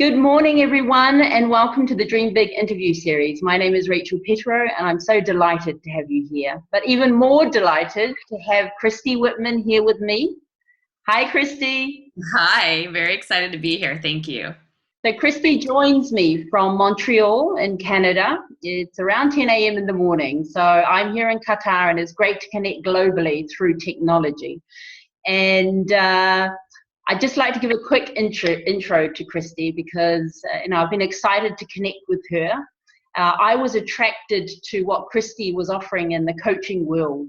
Good morning, everyone, and welcome to the Dream Big interview series. My name is Rachel Petro, and I'm so delighted to have you here, but even more delighted to have Christy Whitman here with me. Hi, Christy. Hi, very excited to be here. Thank you. So Christy joins me from Montreal in Canada. It's around 10 a.m. in the morning. So I'm here in Qatar, and it's great to connect globally through technology. And I'd just like to give a quick intro to Christy because I've been excited to connect with her. I was attracted to what Christy was offering in the coaching world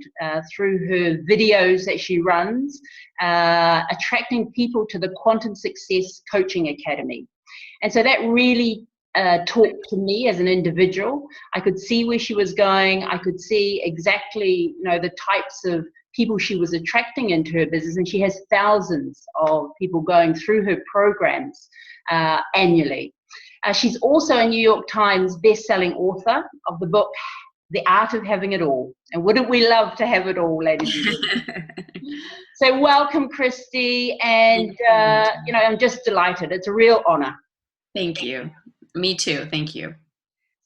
through her videos that she runs, attracting people to the Quantum Success Coaching Academy. And so that really talked to me as an individual. I could see where she was going. I could see exactly, the types of people she was attracting into her business, and she has thousands of people going through her programs annually. She's also a New York Times best-selling author of the book, The Art of Having It All. And wouldn't we love to have it all, ladies and gentlemen? So welcome, Christy, and I'm just delighted. It's a real honor. Thank you. Me too. Thank you.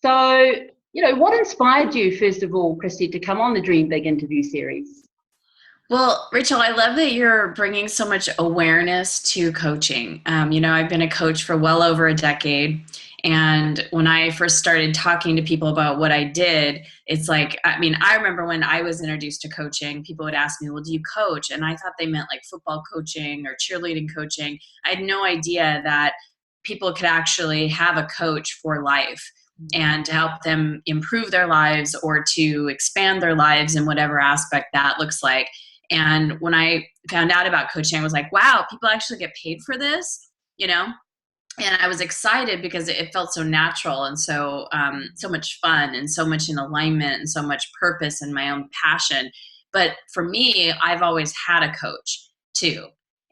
So, what inspired you, first of all, Christy, to come on the Dream Big interview series? Well, Rachel, I love that you're bringing so much awareness to coaching. I've been a coach for well over a decade. And when I first started talking to people about what I did, it's like, I remember when I was introduced to coaching, people would ask me, well, do you coach? And I thought they meant like football coaching or cheerleading coaching. I had no idea that people could actually have a coach for life and to help them improve their lives or to expand their lives in whatever aspect that looks like. And when I found out about coaching, I was like, wow, people actually get paid for this, And I was excited because it felt so natural and so much fun and so much in alignment and so much purpose and my own passion. But for me, I've always had a coach too.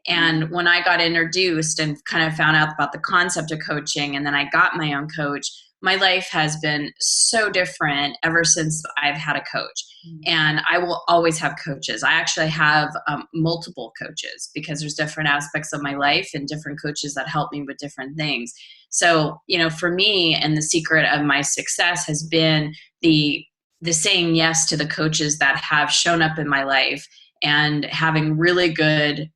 And when I got introduced and kind of found out about the concept of coaching, and then I got my own coach, my life has been so different ever since I've had a coach. And I will always have coaches. I actually have multiple coaches because there's different aspects of my life and different coaches that help me with different things. So, for me, and the secret of my success has been the saying yes to the coaches that have shown up in my life and having really good,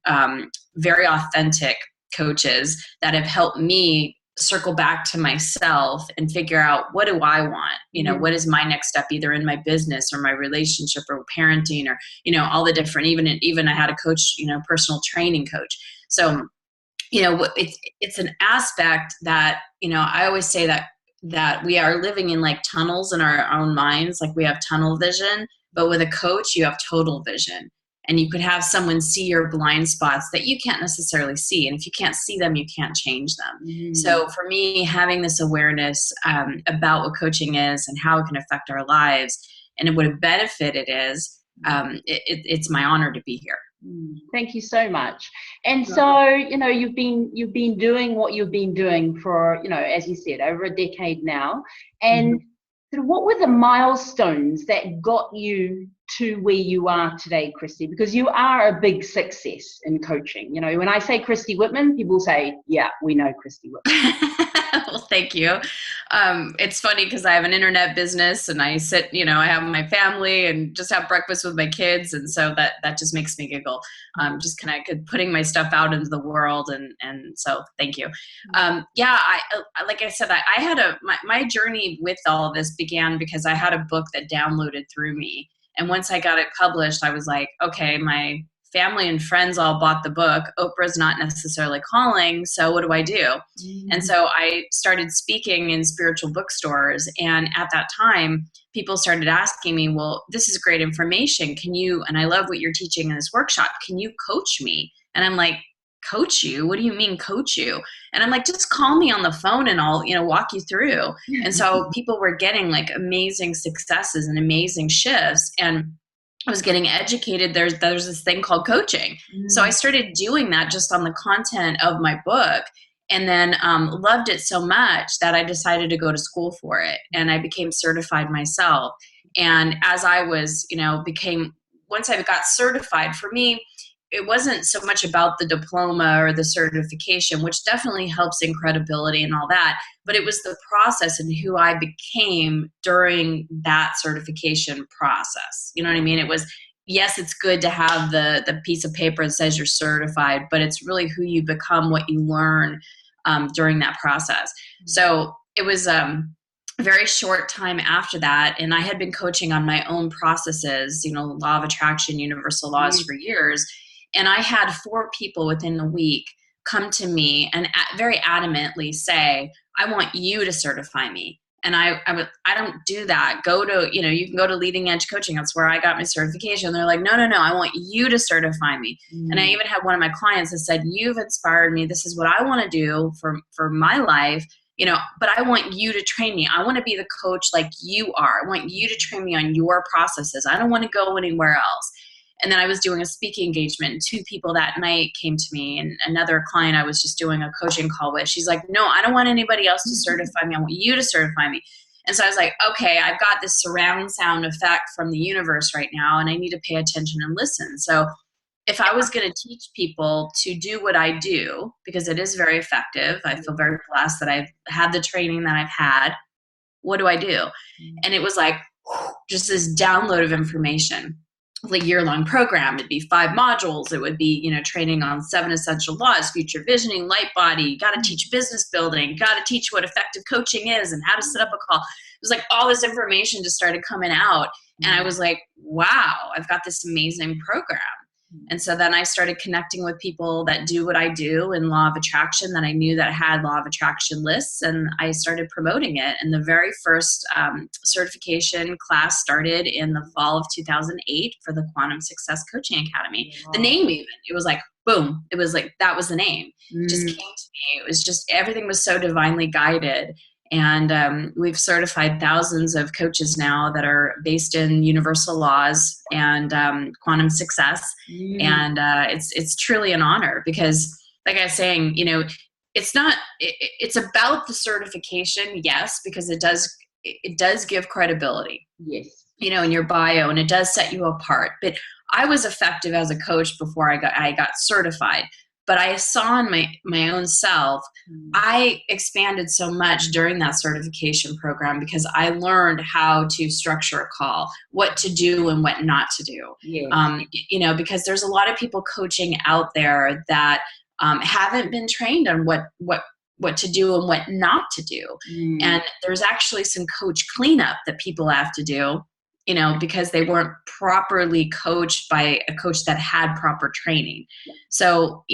very authentic coaches that have helped me circle back to myself and figure out, what do I want? What is my next step, either in my business or my relationship or parenting or, all the different, even I had a coach, personal training coach. So, it's an aspect that, I always say that we are living in like tunnels in our own minds. Like we have tunnel vision, but with a coach, you have total vision. And you could have someone see your blind spots that you can't necessarily see. And if you can't see them, you can't change them. So for me, having this awareness about what coaching is and how it can affect our lives and what a benefit it is, it's my honor to be here. Thank you so much. And so, you've been doing what you've been doing for, as you said, over a decade now. And what were the milestones that got you to where you are today, Christy? Because you are a big success in coaching. When I say Christy Whitman, people say, yeah, we know Christy Whitman. Well, thank you. It's funny because I have an internet business and I sit, I have my family and just have breakfast with my kids. And so that just makes me giggle. Just kind of putting my stuff out into the world. And so thank you. Like I said, I had my journey with all of this began because I had a book that downloaded through me. And once I got it published, I was like, okay, my family and friends all bought the book. Oprah's not necessarily calling, so what do I do? And so I started speaking in spiritual bookstores. And at that time, people started asking me, well, this is great information. And I love what you're teaching in this workshop. Can you coach me? And I'm like, coach you? What do you mean coach you? And I'm like, just call me on the phone and I'll, walk you through. And so people were getting like amazing successes and amazing shifts. And I was getting educated. There's this thing called coaching. So I started doing that just on the content of my book, and then loved it so much that I decided to go to school for it. And I became certified myself. And as I was, once I got certified, for me, it wasn't so much about the diploma or the certification, which definitely helps in credibility and all that, but it was the process and who I became during that certification process. You know what I mean? It was, yes, it's good to have the piece of paper that says you're certified, but it's really who you become, what you learn during that process. So it was a very short time after that, and I had been coaching on my own processes, law of attraction, universal laws for years, and I had 4 people within a week come to me and very adamantly say, I want you to certify me. And I don't do that. Go to, you can go to Leading Edge Coaching. That's where I got my certification. They're like, no, I want you to certify me. And I even had one of my clients that said, you've inspired me. This is what I want to do for my life, but I want you to train me. I want to be the coach like you are. I want you to train me on your processes. I don't want to go anywhere else. And then I was doing a speaking engagement, and 2 people that night came to me, and another client I was just doing a coaching call with. She's like, no, I don't want anybody else to certify me. I want you to certify me. And so I was like, okay, I've got this surround sound effect from the universe right now, and I need to pay attention and listen. So if I was going to teach people to do what I do, because it is very effective, I feel very blessed that I've had the training that I've had. What do I do? And it was like just this download of information. Like year-long program. It'd be 5 modules. It would be, training on 7 essential laws, future visioning, light body. Got to teach business building. Got to teach what effective coaching is and how to set up a call. It was like all this information just started coming out, and I was like, wow, I've got this amazing program. And so then I started connecting with people that do what I do in law of attraction, that I knew that had law of attraction lists, and I started promoting it. And the very first certification class started in the fall of 2008 for the Quantum Success Coaching Academy. Wow. The name even, it was like, boom. It was like, that was the name. It just came to me. It was just, everything was so divinely guided. And we've certified thousands of coaches now that are based in universal laws and quantum success. And it's truly an honor because, like I was saying, it's about the certification, yes, because it does give credibility. Yes. In your bio, and it does set you apart. But I was effective as a coach before I got certified. But I saw in my own self, I expanded so much during that certification program because I learned how to structure a call, what to do and what not to do. Yes. Because there's a lot of people coaching out there that haven't been trained on what to do and what not to do. And there's actually some coach cleanup that people have to do, because they weren't properly coached by a coach that had proper training. So,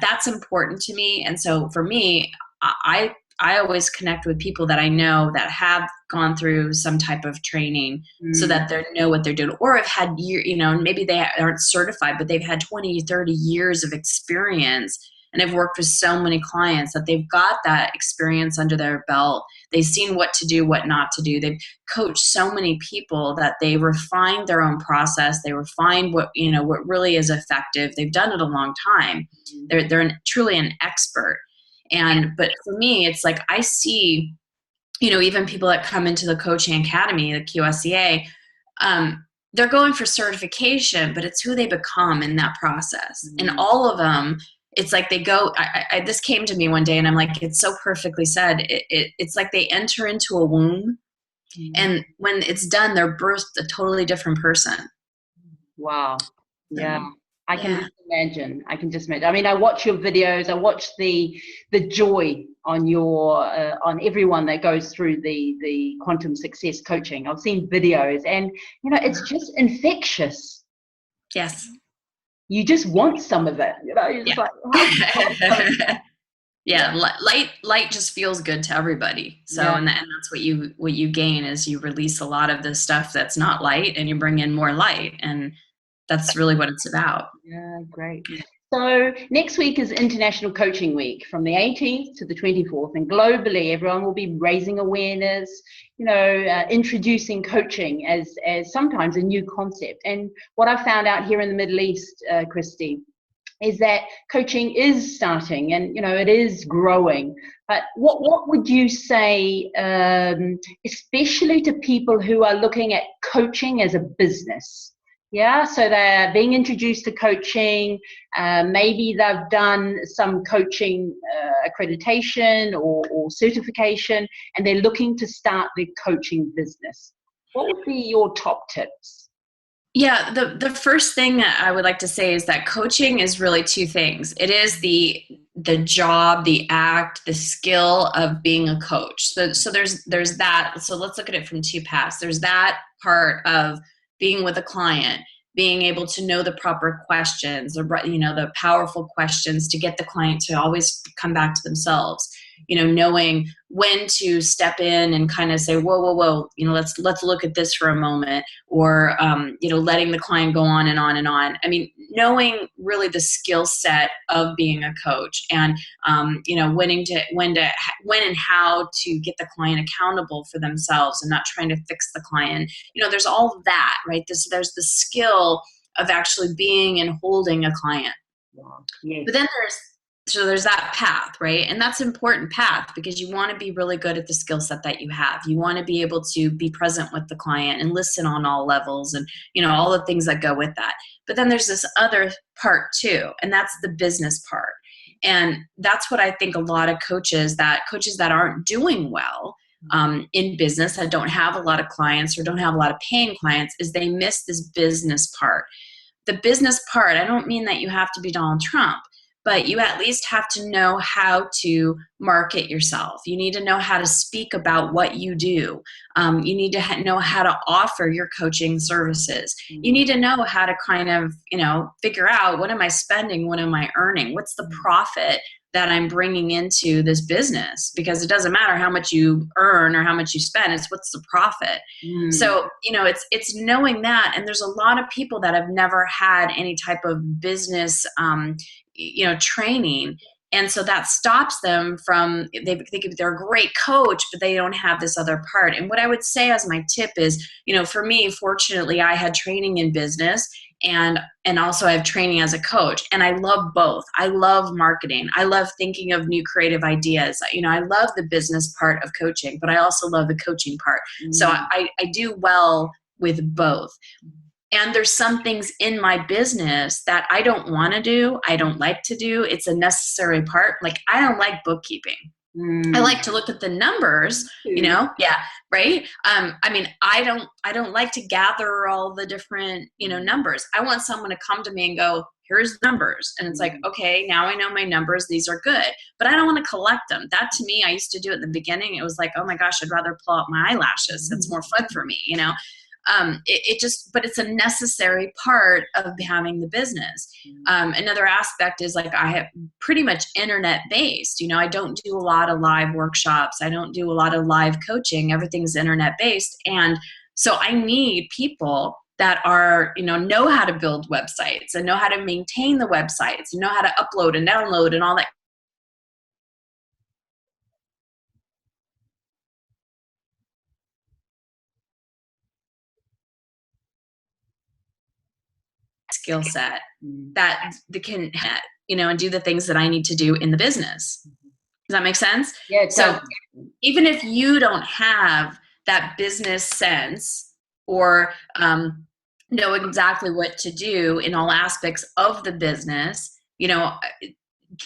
that's important to me. And so for me, I always connect with people that I know that have gone through some type of training so that they know what they're doing, or have had maybe they aren't certified, but they've had 20, 30 years of experience and have worked with so many clients that they've got that experience under their belt. They've seen what to do, what not to do. They've coached so many people that they refined their own process. They refined what really is effective. They've done it a long time. They're truly an expert. But for me, it's like I see, even people that come into the coaching academy, the QSCA, they're going for certification, but it's who they become in that process. And all of them, it's like they go, this came to me one day and I'm like, it's so perfectly said. It's like they enter into a womb and when it's done, they're birthed a totally different person. Wow. Yeah. I can just imagine. I mean, I watch your videos. I watch the joy on on everyone that goes through the quantum success coaching. I've seen videos and, it's just infectious. Yes. You just want some of it, You're just like, oh. Yeah, light just feels good to everybody. So, and that's what you gain is you release a lot of the stuff that's not light, and you bring in more light, and that's really what it's about. Yeah, great. So next week is International Coaching Week from the 18th to the 24th, and globally everyone will be raising awareness, introducing coaching as sometimes a new concept. And what I've found out here in the Middle East, Christy, is that coaching is starting and, it is growing. But what would you say, especially to people who are looking at coaching as a business? Yeah, so they're being introduced to coaching. Maybe they've done some coaching accreditation or certification, and they're looking to start their coaching business. What would be your top tips? Yeah, the first thing that I would like to say is that coaching is really two things. It is the job, the act, the skill of being a coach. So there's that. So let's look at it from two paths. There's that part of being with a client, being able to know the proper questions, the powerful questions to get the client to always come back to themselves. Knowing when to step in and kind of say, whoa, let's look at this for a moment, or letting the client go on and on and on. I mean, knowing really the skill set of being a coach, and when and how to get the client accountable for themselves and not trying to fix the client. There's all of that, right? There's the skill of actually being and holding a client. Wow. Yes. But then there's that path, right? And that's an important path, because you want to be really good at the skill set that you have. You want to be able to be present with the client and listen on all levels, and all the things that go with that. But then there's this other part too, and that's the business part. And that's what I think a lot of coaches that aren't doing well in business, that don't have a lot of clients or don't have a lot of paying clients, is they miss this business part. The business part, I don't mean that you have to be Donald Trump, but you at least have to know how to market yourself. You need to know how to speak about what you do. You need to know how to offer your coaching services. You need to know how to kind of, figure out, what am I spending? What am I earning? What's the profit that I'm bringing into this business? Because it doesn't matter how much you earn or how much you spend, it's what's the profit. So, it's knowing that. And there's a lot of people that have never had any type of business, training. And so that stops them from, they're a great coach, but they don't have this other part. And what I would say as my tip is, for me, fortunately, I had training in business, and also I have training as a coach, and I love both. I love marketing. I love thinking of new creative ideas. I love the business part of coaching, but I also love the coaching part. So I do well with both. And there's some things in my business that I don't want to do. I don't like to do. It's a necessary part. Like, I don't like bookkeeping. I like to look at the numbers, yeah, right. I don't like to gather all the different, numbers. I want someone to come to me and go, here's the numbers. And it's like, okay, now I know my numbers. These are good, but I don't want to collect them. That, to me, I used to do it in the beginning. It was like, oh my gosh, I'd rather pull out my eyelashes. That's more fun for me, but it's a necessary part of having the business. Another aspect is, like, I have pretty much internet based. I don't do a lot of live workshops. I don't do a lot of live coaching. Everything's internet based. And so I need people that are, know how to build websites and know how to maintain the websites and know how to upload and download and all that skill set that can, and do the things that I need to do in the business. Does that make sense? Yeah. So even if you don't have that business sense or know exactly what to do in all aspects of the business,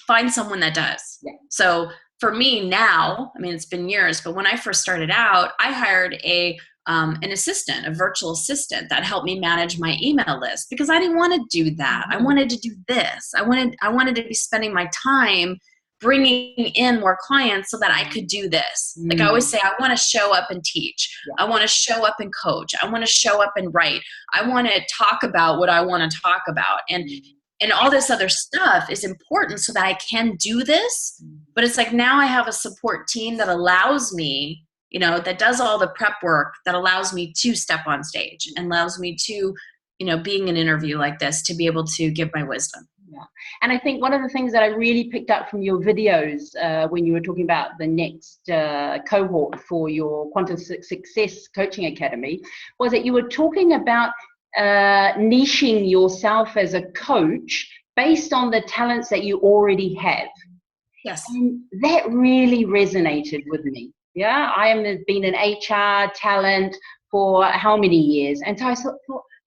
find someone that does. Yeah. So for me now, it's been years, but when I first started out, I hired an assistant, a virtual assistant that helped me manage my email list, because I didn't want to do that. I wanted to do this. I wanted to be spending my time bringing in more clients so that I could do this. Like I always say, I want to show up and teach. Yeah. I want to show up and coach. I want to show up and write. I want to talk about what I want to talk about. And all this other stuff is important so that I can do this. But it's like, now I have a support team that allows me, that does all the prep work, that allows me to step on stage and allows me to, being an interview like this, to be able to give my wisdom. Yeah. And I think one of the things that I really picked up from your videos when you were talking about the next cohort for your Quantum Success Coaching Academy was that you were talking about niching yourself as a coach based on the talents that you already have. Yes. And that really resonated with me. Yeah, I have been an HR talent for how many years? And so I thought,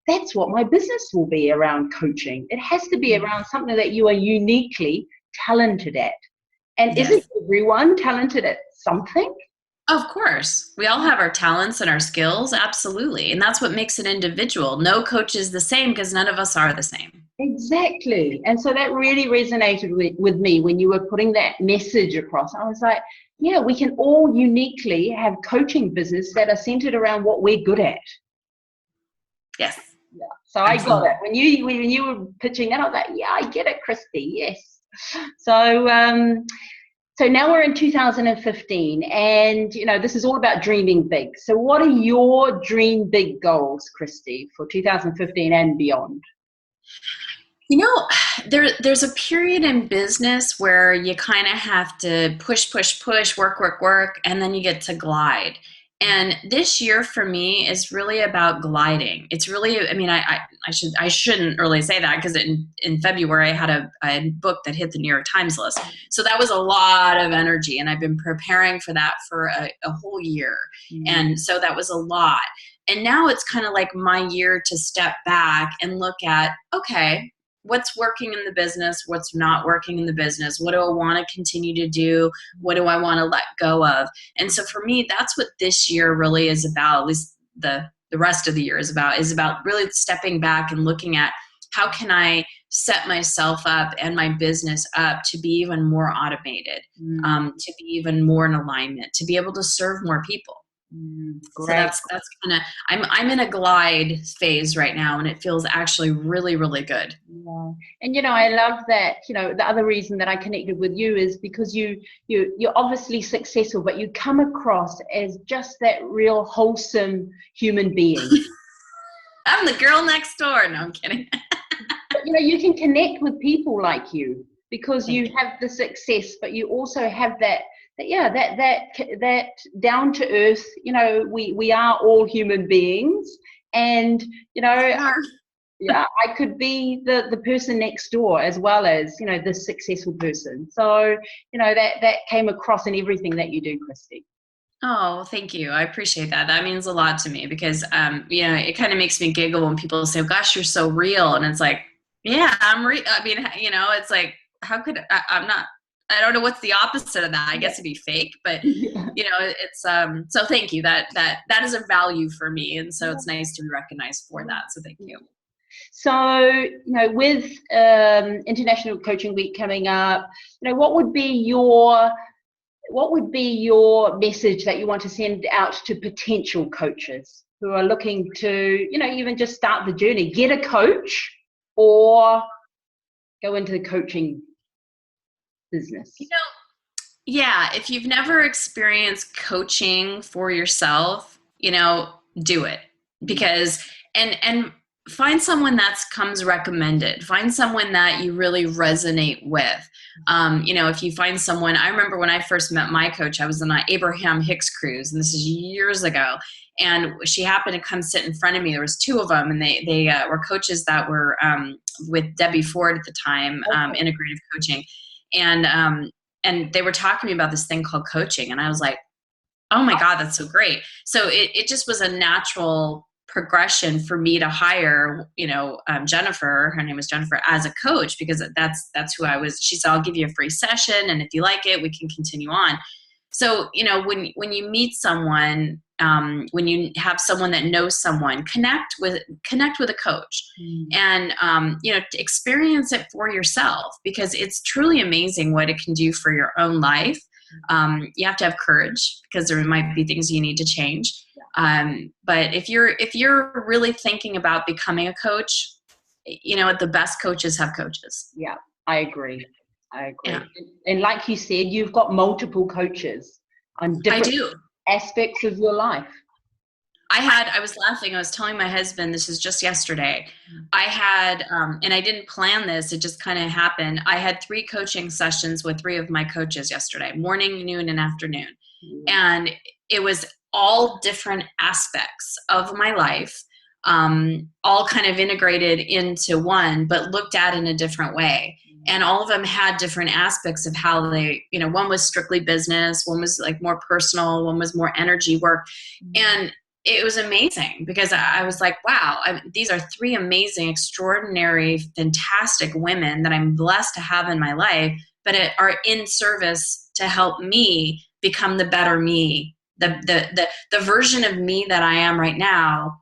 that's what my business will be around coaching. It has to be around something that you are uniquely talented at. And Yes. isn't everyone talented at something? Of course. We all have our talents and our skills. Absolutely. And that's what makes an individual. No coach is the same because none of us are the same. Exactly. And so that really resonated with me when you were putting that message across. I was like, yeah, we can all uniquely have coaching business that are centered around what we're good at. Yes. Yeah. So absolutely. I got it. When you were pitching that, I was like, yeah, I get it, Christy. Yes. So now we're in 2015, and this is all about dreaming big. So what are your dream big goals, Christy, for 2015 and beyond? There's a period in business where you kind of have to push, work, and then you get to glide. And this year for me is really about gliding. It's really, I shouldn't really say that, because in February I had a book that hit the New York Times list. So that was a lot of energy, and I've been preparing for that for a whole year. And so that was a lot. And now it's kind of like my year to step back and look at, okay, what's working in the business, what's not working in the business, what do I want to continue to do, what do I want to let go of. And so for me, that's what this year really is about, at least the rest of the year is about really stepping back and looking at how can I set myself up and my business up to be even more automated, to be even more in alignment, to be able to serve more people. So that's kind of, I'm in a glide phase right now, and it feels actually really, really good. Yeah. And I love that. The other reason that I connected with you is because you're obviously successful, but you come across as just that real wholesome human being. I'm the girl next door. No, I'm kidding. But you can connect with people like you because you have the success, but you also have that down to earth. We are all human beings, and I could be the person next door as well as the successful person. So that came across in everything that you do, Christy. Oh, thank you. I appreciate that. That means a lot to me because it kind of makes me giggle when people say, "Gosh, you're so real," and it's like, yeah, I'm real. I mean, it's like, how could I'm not? I don't know what's the opposite of that. I guess it'd be fake, but it's so thank you. That is a value for me, and so it's nice to be recognized for that. So thank you. So with International Coaching Week coming up, what would be your message that you want to send out to potential coaches who are looking to even just start the journey, get a coach or go into the coaching business? If you've never experienced coaching for yourself, do it, because and find someone that comes recommended. Find someone that you really resonate with. If you find someone, I remember when I first met my coach, I was on an Abraham-Hicks cruise, and this is years ago. And she happened to come sit in front of me. There was two of them, and they were coaches that were with Debbie Ford at the time, integrative coaching. And they were talking to me about this thing called coaching. And I was like, oh my God, that's so great. So it just was a natural progression for me to hire, Jennifer, her name was Jennifer, as a coach, because that's who I was. She said, I'll give you a free session, and if you like it, we can continue on. So, when you meet someone, when you have someone that knows someone, connect with a coach, and, experience it for yourself, because it's truly amazing what it can do for your own life. You have to have courage, because there might be things you need to change. But if you're really thinking about becoming a coach, the best coaches have coaches. Yeah, I agree. Yeah. And like you said, you've got multiple coaches on different aspects of your life. I was laughing. I was telling my husband, this is just yesterday. I had, and I didn't plan this, it just kind of happened. I had 3 coaching sessions with 3 of my coaches yesterday, morning, noon, and afternoon. And it was all different aspects of my life, all kind of integrated into one, but looked at in a different way. And all of them had different aspects of how they, one was strictly business, one was like more personal, one was more energy work. And it was amazing because I was like, wow, these are three amazing, extraordinary, fantastic women that I'm blessed to have in my life, but are in service to help me become the better me. The version of me that I am right now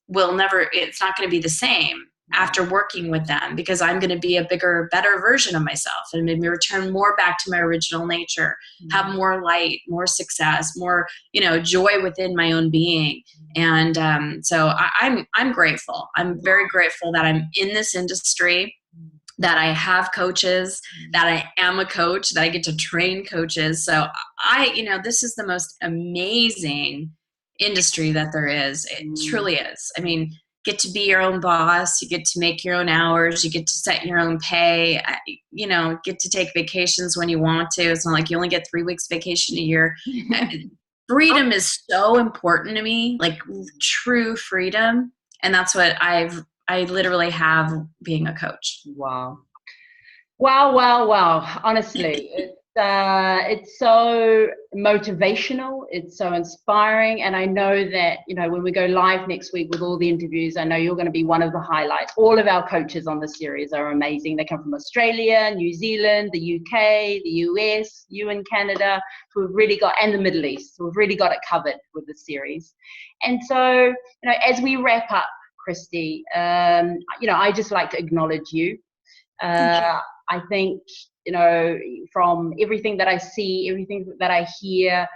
it's not going to be the same after working with them, because I'm going to be a bigger, better version of myself and maybe return more back to my original nature, have more light, more success, more, joy within my own being. And so I'm grateful. I'm very grateful that I'm in this industry, that I have coaches, that I am a coach, that I get to train coaches. So this is the most amazing industry that there is. It truly is. I mean, get to be your own boss, you get to make your own hours, you get to set your own pay, get to take vacations when you want to. It's not like you only get 3 weeks vacation a year. Freedom is so important to me, like true freedom. And that's what I literally have being a coach. Wow. Honestly, it's so motivational. It's so inspiring. And I know that, when we go live next week with all the interviews, I know you're going to be one of the highlights. All of our coaches on the series are amazing. They come from Australia, New Zealand, the UK, the US, you in Canada. So we've really got, and the Middle East. So we've really got it covered with the series. And so, as we wrap up, Christy, I just like to acknowledge you. I think, from everything that I see, everything that I hear,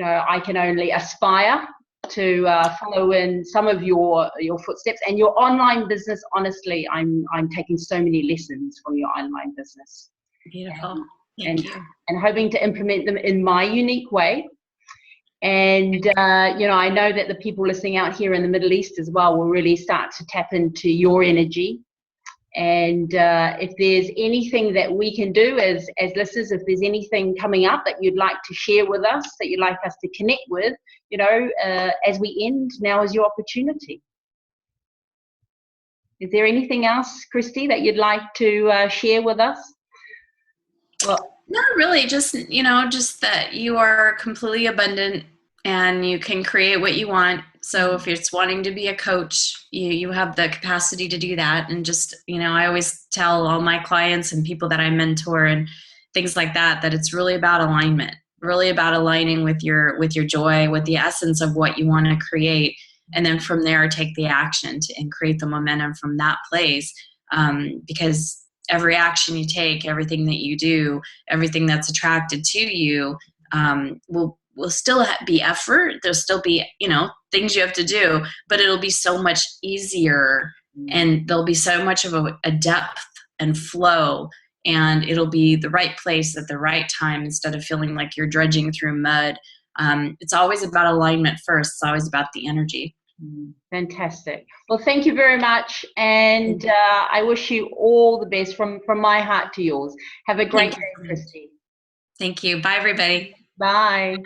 I can only aspire to follow in some of your footsteps. And your online business, honestly, I'm taking so many lessons from your online business. Beautiful. And hoping to implement them in my unique way. And, I know that the people listening out here in the Middle East as well will really start to tap into your energy. And if there's anything that we can do as listeners, if there's anything coming up that you'd like to share with us, that you'd like us to connect with, as we end, now is your opportunity. Is there anything else, Christy, that you'd like to share with us? Well, not really, just that you are completely abundant and you can create what you want. So if you're just wanting to be a coach, you have the capacity to do that. And just, I always tell all my clients and people that I mentor and things like that it's really about alignment, really about aligning with your joy, with the essence of what you want to create. And then from there, take the action and create the momentum from that place. Because every action you take, everything that you do, everything that's attracted to you, will still be effort. There'll still be, things you have to do, but it'll be so much easier, and there'll be so much of a depth and flow, and it'll be the right place at the right time instead of feeling like you're dredging through mud. It's always about alignment first. It's always about the energy. Fantastic. Well, thank you very much. And I wish you all the best from my heart to yours. Have a great day, Christy. Thank you. Bye, everybody. Bye.